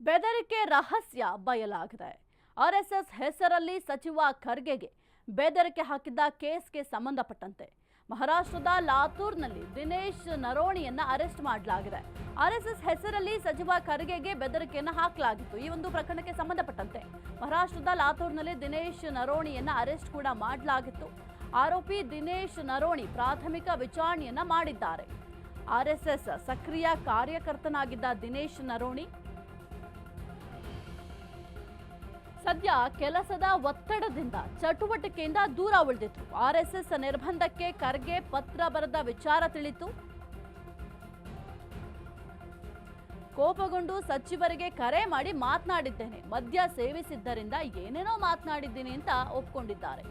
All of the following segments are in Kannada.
ಬೆದರಿಕೆ ರಹಸ್ಯ ಬಯಲಾಗಿದೆ. ಆರ್ಎಸ್ಎಸ್ ಹೆಸರಲ್ಲಿ ಸಚಿವ ಖರ್ಗೆಗೆ ಬೆದರಿಕೆ ಹಾಕಿದ್ದ ಕೇಸ್ಗೆ ಸಂಬಂಧಪಟ್ಟಂತೆ ಮಹಾರಾಷ್ಟ್ರದ ಲಾತೂರ್ನಲ್ಲಿ ದಿನೇಶ್ ನರೋಣಿಯನ್ನ ಅರೆಸ್ಟ್ ಮಾಡಲಾಗಿದೆ. ಆರ್ಎಸ್ಎಸ್ ಹೆಸರಲ್ಲಿ ಸಚಿವ ಖರ್ಗೆಗೆ ಬೆದರಿಕೆಯನ್ನು ಹಾಕಲಾಗಿತ್ತು. ಈ ಒಂದು ಪ್ರಕರಣಕ್ಕೆ ಸಂಬಂಧಪಟ್ಟಂತೆ ಮಹಾರಾಷ್ಟ್ರದ ಲಾತೂರ್ನಲ್ಲಿ ದಿನೇಶ್ ನರೋಣಿಯನ್ನ ಅರೆಸ್ಟ್ ಕೂಡ ಮಾಡಲಾಗಿತ್ತು. ಆರೋಪಿ ದಿನೇಶ್ ನರೋಣಿ ಪ್ರಾಥಮಿಕ ವಿಚಾರಣೆಯನ್ನ ಮಾಡಿದ್ದಾರೆ. ಆರ್ಎಸ್ಎಸ್ ಸಕ್ರಿಯ ಕಾರ್ಯಕರ್ತನಾಗಿದ್ದ ದಿನೇಶ್ ನರೋಣಿ ಸದ್ಯ ಕೆಲಸದ ಒತ್ತಡದಿಂದ ಚಟುವಟಿಕೆಯಿಂದ ದೂರ ಉಳಿದಿತ್ತು. ಆರ್ಎಸ್ಎಸ್ ನಿರ್ಬಂಧಕ್ಕೆ ಖರ್ಗೆ ಪತ್ರ ಬರೆದ ವಿಚಾರ ತಿಳಿತು. ಕೋಪಗೊಂಡು ಸಚಿವರಿಗೆ ಕರೆ ಮಾಡಿ ಮಾತನಾಡಿದ್ದೇನೆ, ಮದ್ಯ ಸೇವಿಸಿದ್ದರಿಂದ ಏನೇನೋ ಮಾತನಾಡಿದ್ದೀನಿ ಅಂತ ಒಪ್ಕೊಂಡಿದ್ದಾರೆ.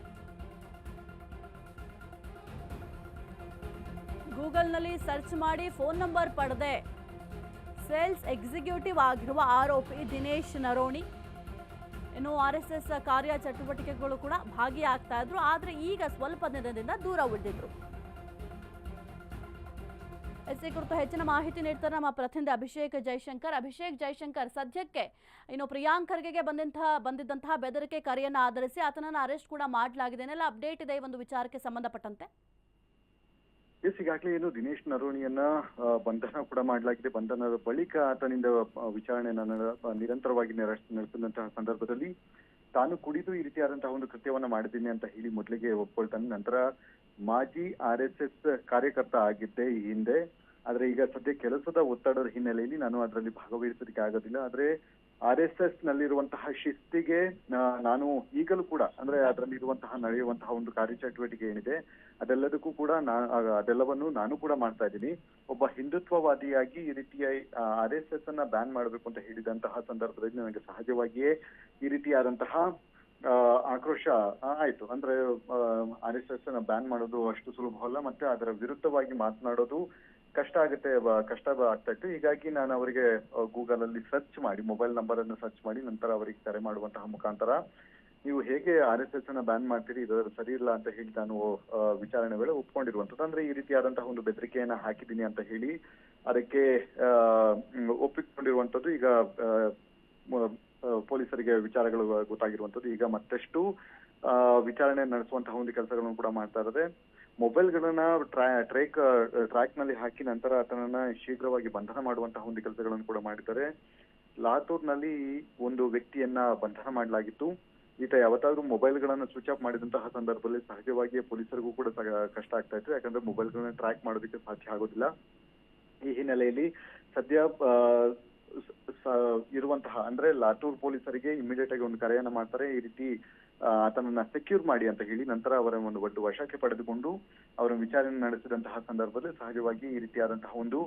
ಗೂಗಲ್ನಲ್ಲಿ ಸರ್ಚ್ ಮಾಡಿ ಫೋನ್ ನಂಬರ್ ಪಡೆದೆ ಸೇಲ್ಸ್ ಎಕ್ಸಿಕ್ಯೂಟಿವ್ ಆಗಿರುವ ಆರೋಪಿ ದಿನೇಶ್ ನರೋಣಿ ಇನ್ನು ಆರ್ಎಸ್ಎಸ್ ಕಾರ್ಯ ಚಟುವಟಿಕೆಗಳು ಕೂಡ ಭಾಗಿಯಾಗ್ತಾ ಇದ್ರು. ಆದರೆ ಈಗ ಸ್ವಲ್ಪ ದಿನದಿಂದ ದೂರ ಉಳಿದಿದ್ರು. ಈ ಕುರಿತು ಹೆಚ್ಚಿನ ಮಾಹಿತಿ ನೀಡ್ತಾರೆ ನಮ್ಮ ಪ್ರತಿನಿಧಿ ಅಭಿಷೇಕ್ ಜೈಶಂಕರ್, ಸದ್ಯಕ್ಕೆ ಇನ್ನು ಪ್ರಿಯಾಂಕ್ ಖರ್ಗೆಗೆ ಬಂದಿದ್ದಂತಹ ಬೆದರಿಕೆ ಕರೆಯನ್ನು ಆಧರಿಸಿ ಆತನನ್ನು ಅರೆಸ್ಟ್ ಕೂಡ ಮಾಡಲಾಗಿದೆ. ಏನೆಲ್ಲ ಅಪ್ಡೇಟ್ ಇದೆ ಈ ಒಂದು ವಿಚಾರಕ್ಕೆ ಸಂಬಂಧಪಟ್ಟಂತೆ? ಈಗಾಗಲೇ ಏನು ದಿನೇಶ್ ನರೋಣಿಯನ್ನ ಬಂಧನ ಕೂಡ ಮಾಡಲಾಗಿದೆ. ಬಂಧನದ ಬಳಿಕ ಆತನಿಂದ ವಿಚಾರಣೆಯನ್ನು ನಿರಂತರವಾಗಿ ನಡೆಸಿದಂತಹ ಸಂದರ್ಭದಲ್ಲಿ ತಾನು ಕುಡಿದು ಈ ರೀತಿಯಾದಂತಹ ಒಂದು ಕೃತ್ಯವನ್ನ ಮಾಡಿದ್ದೀನಿ ಅಂತ ಹೇಳಿ ಮೊದಲಿಗೆ ಒಪ್ಕೊಳ್ತಾನೆ. ನಂತರ ಮಾಜಿ RSS ಕಾರ್ಯಕರ್ತ ಆಗಿದ್ದೆ ಈ ಹಿಂದೆ, ಆದ್ರೆ ಈಗ ಸದ್ಯ ಕೆಲಸದ ಒತ್ತಡದ ಹಿನ್ನೆಲೆಯಲ್ಲಿ ನಾನು ಅದರಲ್ಲಿ ಭಾಗವಹಿಸೋದಕ್ಕೆ ಆಗೋದಿಲ್ಲ. ಆದ್ರೆ RSS ನಲ್ಲಿರುವಂತಹ ಶಿಸ್ತಿಗೆ ನಾನು ಈಗಲೂ ಕೂಡ ಅಂದ್ರೆ ಅದರಲ್ಲಿರುವಂತಹ ನಡೆಯುವಂತಹ ಒಂದು ಕಾರ್ಯಚಟುವಟಿಕೆ ಏನಿದೆ ಅದೆಲ್ಲದಕ್ಕೂ ಕೂಡ ಅದೆಲ್ಲವನ್ನು ನಾನು ಕೂಡ ಮಾಡ್ತಾ ಇದ್ದೀನಿ. ಒಬ್ಬ ಹಿಂದುತ್ವವಾದಿಯಾಗಿ ಈ ರೀತಿಯ RSS ಅನ್ನ ಬ್ಯಾನ್ ಮಾಡಬೇಕು ಅಂತ ಹೇಳಿದಂತಹ ಸಂದರ್ಭದಲ್ಲಿ ನನಗೆ ಸಹಜವಾಗಿಯೇ ಈ ರೀತಿಯಾದಂತಹ ಆಕ್ರೋಶ ಆಯ್ತು. ಅಂದ್ರೆ RSS ಅನ್ನ ಬ್ಯಾನ್ ಮಾಡೋದು ಅಷ್ಟು ಸುಲಭವಲ್ಲ, ಮತ್ತೆ ಅದರ ವಿರುದ್ಧವಾಗಿ ಮಾತನಾಡೋದು ಕಷ್ಟ ಆಗ್ತಾ ಇತ್ತು. ಹೀಗಾಗಿ ನಾನು ಅವರಿಗೆ ಗೂಗಲ್ ಅಲ್ಲಿ ಸರ್ಚ್ ಮಾಡಿ ಮೊಬೈಲ್ ನಂಬರ್ ಅನ್ನು ಸರ್ಚ್ ಮಾಡಿ ನಂತರ ಅವರಿಗೆ ಕರೆ ಮಾಡುವಂತಹ ಮುಖಾಂತರ ನೀವು ಹೇಗೆ RSS ಅನ್ನ ಬ್ಯಾನ್ ಮಾಡ್ತೀರಿ, ಇದು ಸರಿ ಇಲ್ಲ ಅಂತ ಹೇಳಿ ನಾನು ವಿಚಾರಣೆ ವೇಳೆ ಒಪ್ಕೊಂಡಿರುವಂತದ್ದು. ಅಂದ್ರೆ ಈ ರೀತಿಯಾದಂತಹ ಒಂದು ಬೆದರಿಕೆಯನ್ನ ಹಾಕಿದ್ದೀನಿ ಅಂತ ಹೇಳಿ ಅದಕ್ಕೆ ಒಪ್ಪಿಕೊಂಡಿರುವಂತದ್ದು. ಈಗ ಪೊಲೀಸರಿಗೆ ವಿಚಾರಗಳು ಗೊತ್ತಾಗಿರುವಂತದ್ದು. ಈಗ ಮತ್ತಷ್ಟು ವಿಚಾರಣೆ ನಡೆಸುವಂತಹ ಒಂದು ಕೆಲಸಗಳನ್ನು ಕೂಡ ಮಾಡ್ತಾ ಇರೋದೆ. ಮೊಬೈಲ್ಗಳನ್ನ ಟ್ರ್ಯಾಕ್ ನಲ್ಲಿ ಹಾಕಿ ನಂತರ ಆತನನ್ನ ಶೀಘ್ರವಾಗಿ ಬಂಧನ ಮಾಡುವಂತಹ ಒಂದು ಕೆಲಸಗಳನ್ನು ಕೂಡ ಮಾಡಿದ್ದಾರೆ. ಲಾತೂರ್ನಲ್ಲಿ ಒಂದು ವ್ಯಕ್ತಿಯನ್ನ ಬಂಧನ ಮಾಡಲಾಗಿತ್ತು. ಈತ ಯಾವತ್ತಾದ್ರೂ ಮೊಬೈಲ್ಗಳನ್ನ ಸ್ವಿಚ್ ಆಫ್ ಮಾಡಿದಂತಹ ಸಂದರ್ಭದಲ್ಲಿ ಸಹಜವಾಗಿ ಪೊಲೀಸರಿಗೂ ಕೂಡ ಕಷ್ಟ ಆಗ್ತಾ ಇತ್ತು, ಯಾಕಂದ್ರೆ ಮೊಬೈಲ್ಗಳನ್ನ ಟ್ರ್ಯಾಕ್ ಮಾಡೋದಕ್ಕೆ ಸಾಧ್ಯ ಆಗೋದಿಲ್ಲ. ಈ ಹಿನ್ನೆಲೆಯಲ್ಲಿ ಸದ್ಯ ಇರುವಂತಹ ಅಂದ್ರೆ ಲಾತೂರ್ ಪೊಲೀಸರಿಗೆ ಇಮಿಡಿಯೇಟ್ ಆಗಿ ಒಂದು ಕರೆಯನ್ನ ಮಾಡ್ತಾರೆ. ಈ ರೀತಿ ಆತನನ್ನ ಸೆಕ್ಯೂರ್ ಮಾಡಿ ಅಂತ ಹೇಳಿ ನಂತರ ಅವರ ಒಂದು ಒಟ್ಟು ವಶಕ್ಕೆ ಪಡೆದುಕೊಂಡು ಅವರ ವಿಚಾರಣೆ ನಡೆಸಿದಂತಹ ಸಂದರ್ಭದಲ್ಲಿ ಸಹಜವಾಗಿ ಈ ರೀತಿಯಾದಂತಹ ಒಂದು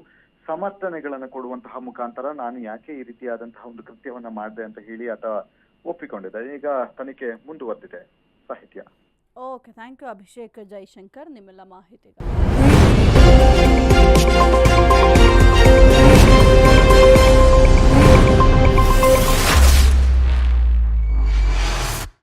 ಸಮರ್ಥನೆಗಳನ್ನ ಕೊಡುವಂತಹ ಮುಖಾಂತರ ನಾನು ಯಾಕೆ ಈ ರೀತಿಯಾದಂತಹ ಒಂದು ಕೃತ್ಯವನ್ನ ಮಾಡಿದೆ ಅಂತ ಹೇಳಿ ಆತ ಒಪ್ಪಿಕೊಂಡಿದೆ. ಈಗ ತನಿಖೆ ಮುಂದುವರೆದಿದೆ. ಸಾಹಿತ್ಯ. Okay, thank you Abhishek Jaishankar ನಿಮ್ಮೆಲ್ಲ ಮಾಹಿತಿಗೆ.